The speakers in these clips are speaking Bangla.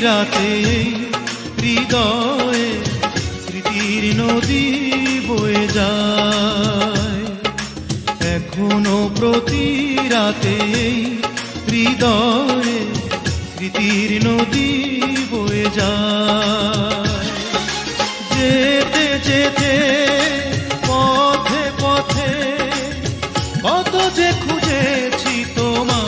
রাতে হৃদয়ে স্মৃতির নদী বয়ে যায়। এখনো প্রতি রাতে হৃদয়ে স্মৃতির নদী বয়ে যায়। যেতে যেতে পথে পথে কত যে খুঁজেছি তোমায়,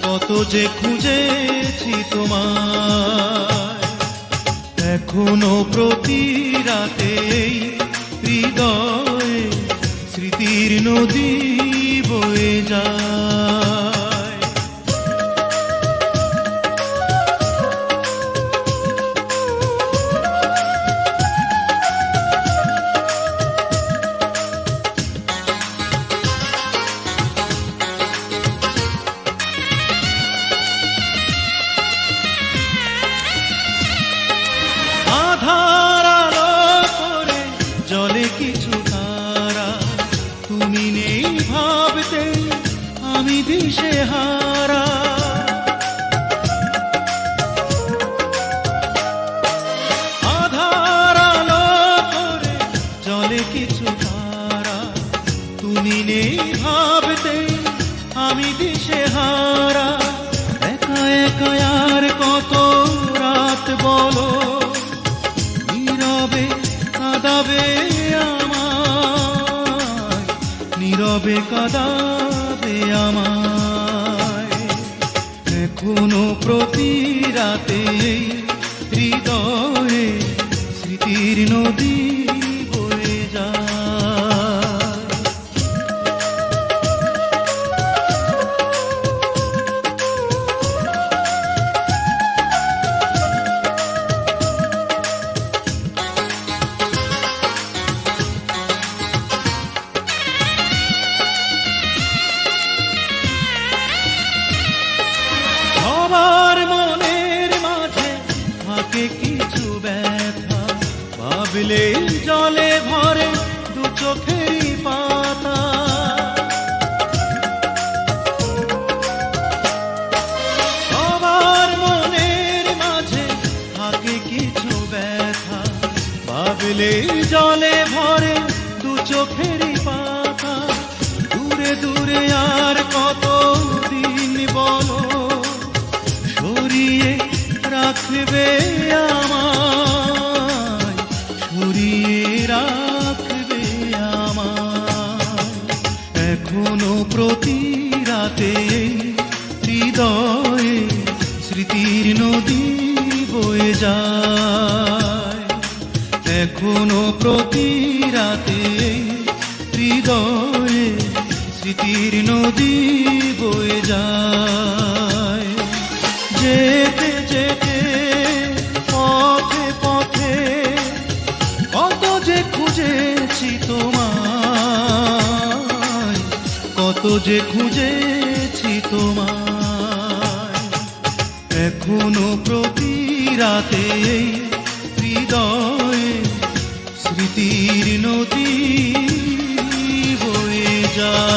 কত যে খুঁজেছি তোমায়। এখনো প্রতি রাতে হৃদয়ে স্মৃতির নদী বয়ে যায়। আধার আলো করে জলে কিছু তারা, তুমি নেই ভাবতে আমি দিশেহারা। আধার আলো করে জলে কিছু তারা, তুমি নেই ভাবতে আমি দিশেহারা। একা একা আর কত রাত বলো, নীরবে কাঁদাবে আমায়, নীরবে কাঁদাবে আমায়। এখনো প্রতি রাতে হৃদয়ে স্মৃতির নদী বয়ে যায়। সবার মনের মাঝে থাকে কিছু ব্যথা, ভাবলে জলে ভরে দু চোখেরই পাতা। সবার মনের মাঝে থাকে কিছু ব্যথা, ভাবলে জলে ভরে দু চোখেরই পাতা। দূরে দূরে আর কত দিন বলো, সরিয়ে রাখবে আমায়, সরিয়ে রাখবে আমায়। এখনো প্রতি রাতে হৃদয়ে স্মৃতির নদী বয়ে যায়। এখনো প্রতি রাতে হৃদয়ে স্মৃতির নদী বয়ে যায়। যেতে যেতে পথে পথে কত যে খুঁজেছি তোমায়, কত যে খুঁজেছি তোমায়। এখনো প্রতি রাতে হৃদয়ে স্মৃতির নদী বয়ে যায়।